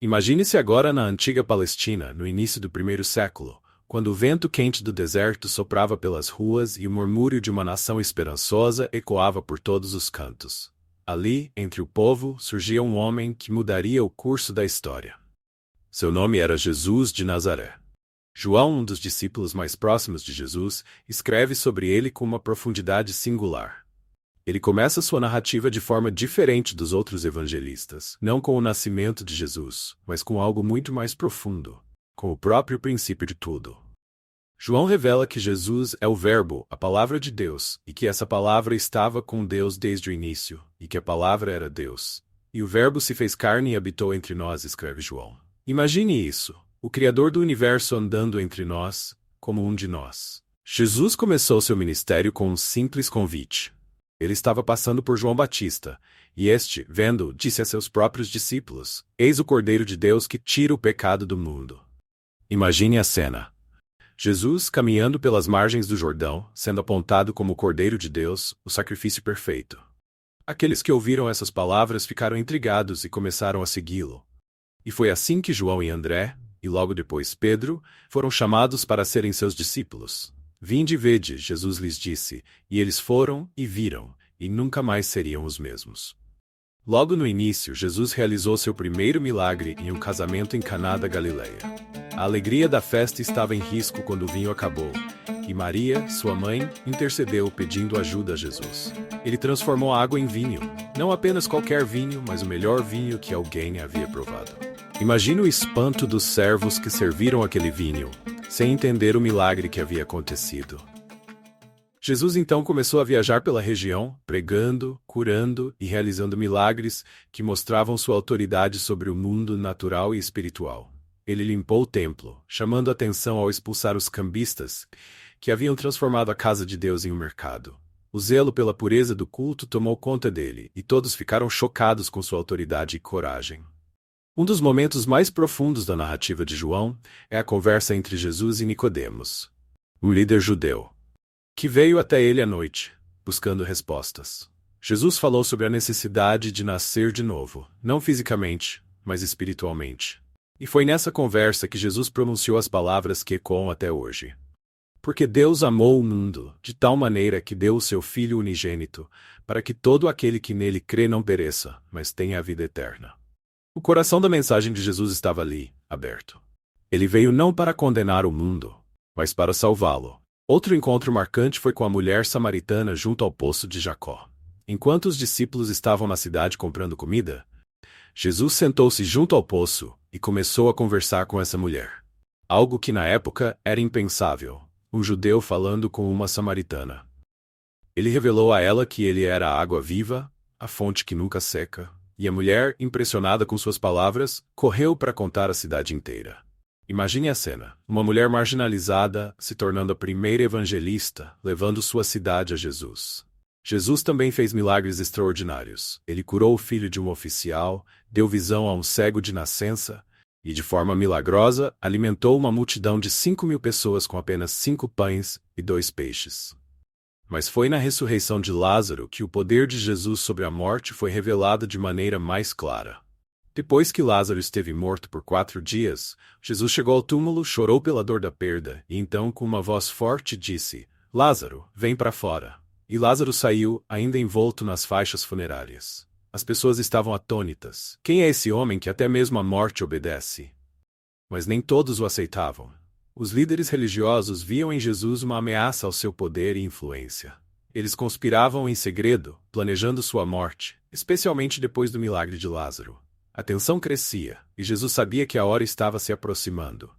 Imagine-se agora na antiga Palestina, no início do primeiro século, quando o vento quente do deserto soprava pelas ruas e o murmúrio de uma nação esperançosa ecoava por todos os cantos. Ali, entre o povo, surgia um homem que mudaria o curso da história. Seu nome era Jesus de Nazaré. João, um dos discípulos mais próximos de Jesus, escreve sobre ele com uma profundidade singular. Ele começa sua narrativa de forma diferente dos outros evangelistas, não com o nascimento de Jesus, mas com algo muito mais profundo, com o próprio princípio de tudo. João revela que Jesus é o Verbo, a palavra de Deus, e que essa palavra estava com Deus desde o início, e que a palavra era Deus. E o Verbo se fez carne e habitou entre nós, escreve João. Imagine isso, o Criador do universo andando entre nós, como um de nós. Jesus começou seu ministério com um simples convite. Ele estava passando por João Batista, e este, vendo-o, disse a seus próprios discípulos: Eis o Cordeiro de Deus que tira o pecado do mundo. Imagine a cena. Jesus caminhando pelas margens do Jordão, sendo apontado como o Cordeiro de Deus, o sacrifício perfeito. Aqueles que ouviram essas palavras ficaram intrigados e começaram a segui-lo. E foi assim que João e André, e logo depois Pedro, foram chamados para serem seus discípulos. Vinde e vede, Jesus lhes disse, e eles foram e viram, e nunca mais seriam os mesmos. Logo no início, Jesus realizou seu primeiro milagre em um casamento em Caná da Galileia. A alegria da festa estava em risco quando o vinho acabou, e Maria, sua mãe, intercedeu pedindo ajuda a Jesus. Ele transformou a água em vinho, não apenas qualquer vinho, mas o melhor vinho que alguém havia provado. Imagine o espanto dos servos que serviram aquele vinho, sem entender o milagre que havia acontecido. Jesus então começou a viajar pela região, pregando, curando e realizando milagres que mostravam sua autoridade sobre o mundo natural e espiritual. Ele limpou o templo, chamando atenção ao expulsar os cambistas, que haviam transformado a casa de Deus em um mercado. O zelo pela pureza do culto tomou conta dele, e todos ficaram chocados com sua autoridade e coragem. Um dos momentos mais profundos da narrativa de João é a conversa entre Jesus e Nicodemos, um líder judeu, que veio até ele à noite, buscando respostas. Jesus falou sobre a necessidade de nascer de novo, não fisicamente, mas espiritualmente. E foi nessa conversa que Jesus pronunciou as palavras que ecoam até hoje. Porque Deus amou o mundo, de tal maneira que deu o seu Filho unigênito, para que todo aquele que nele crê não pereça, mas tenha a vida eterna. O coração da mensagem de Jesus estava ali, aberto. Ele veio não para condenar o mundo, mas para salvá-lo. Outro encontro marcante foi com a mulher samaritana junto ao poço de Jacó. Enquanto os discípulos estavam na cidade comprando comida, Jesus sentou-se junto ao poço e começou a conversar com essa mulher. Algo que na época era impensável, um judeu falando com uma samaritana. Ele revelou a ela que ele era a água viva, a fonte que nunca seca, e a mulher, impressionada com suas palavras, correu para contar à cidade inteira. Imagine a cena, uma mulher marginalizada se tornando a primeira evangelista, levando sua cidade a Jesus. Jesus também fez milagres extraordinários. Ele curou o filho de um oficial, deu visão a um cego de nascença, e de forma milagrosa, alimentou uma multidão de 5.000 pessoas com apenas 5 pães e 2 peixes. Mas foi na ressurreição de Lázaro que o poder de Jesus sobre a morte foi revelado de maneira mais clara. Depois que Lázaro esteve morto por 4 dias, Jesus chegou ao túmulo, chorou pela dor da perda, e então com uma voz forte disse: Lázaro, vem para fora. E Lázaro saiu, ainda envolto nas faixas funerárias. As pessoas estavam atônitas. Quem é esse homem que até mesmo a morte obedece? Mas nem todos o aceitavam. Os líderes religiosos viam em Jesus uma ameaça ao seu poder e influência. Eles conspiravam em segredo, planejando sua morte, especialmente depois do milagre de Lázaro. A tensão crescia, e Jesus sabia que a hora estava se aproximando.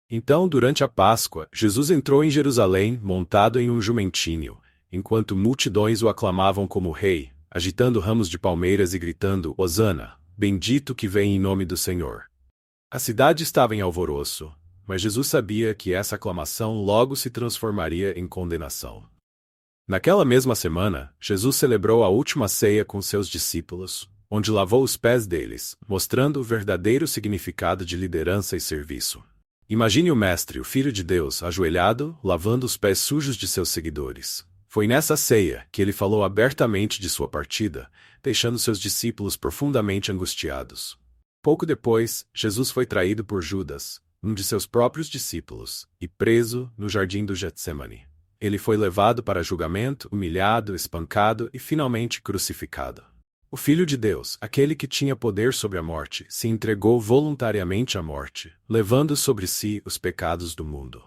Então, durante a Páscoa, Jesus entrou em Jerusalém, montado em um jumentinho, enquanto multidões o aclamavam como rei, agitando ramos de palmeiras e gritando: Hosana, bendito que vem em nome do Senhor. A cidade estava em alvoroço, mas Jesus sabia que essa aclamação logo se transformaria em condenação. Naquela mesma semana, Jesus celebrou a última ceia com seus discípulos, onde lavou os pés deles, mostrando o verdadeiro significado de liderança e serviço. Imagine o Mestre, o Filho de Deus, ajoelhado, lavando os pés sujos de seus seguidores. Foi nessa ceia que ele falou abertamente de sua partida, deixando seus discípulos profundamente angustiados. Pouco depois, Jesus foi traído por Judas, um de seus próprios discípulos, e preso no jardim do Getsemane. Ele foi levado para julgamento, humilhado, espancado e finalmente crucificado. O Filho de Deus, aquele que tinha poder sobre a morte, se entregou voluntariamente à morte, levando sobre si os pecados do mundo.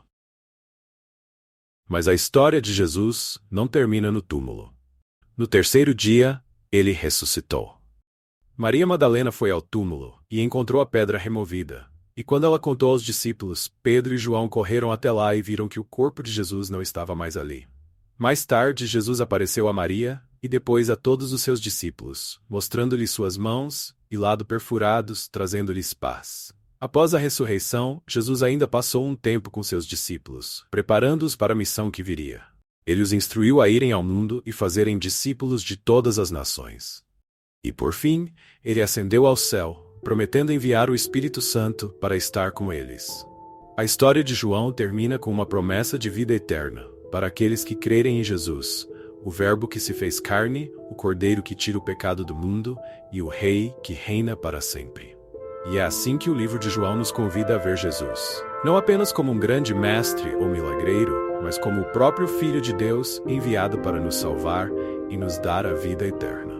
Mas a história de Jesus não termina no túmulo. No terceiro dia, ele ressuscitou. Maria Madalena foi ao túmulo e encontrou a pedra removida. E quando ela contou aos discípulos, Pedro e João correram até lá e viram que o corpo de Jesus não estava mais ali. Mais tarde, Jesus apareceu a Maria e depois a todos os seus discípulos, mostrando-lhes suas mãos e lado perfurados, trazendo-lhes paz. Após a ressurreição, Jesus ainda passou um tempo com seus discípulos, preparando-os para a missão que viria. Ele os instruiu a irem ao mundo e fazerem discípulos de todas as nações. E por fim, ele ascendeu ao céu, prometendo enviar o Espírito Santo para estar com eles. A história de João termina com uma promessa de vida eterna, para aqueles que crerem em Jesus, o Verbo que se fez carne, o Cordeiro que tira o pecado do mundo e o Rei que reina para sempre. E é assim que o livro de João nos convida a ver Jesus, não apenas como um grande mestre ou milagreiro, mas como o próprio Filho de Deus enviado para nos salvar e nos dar a vida eterna.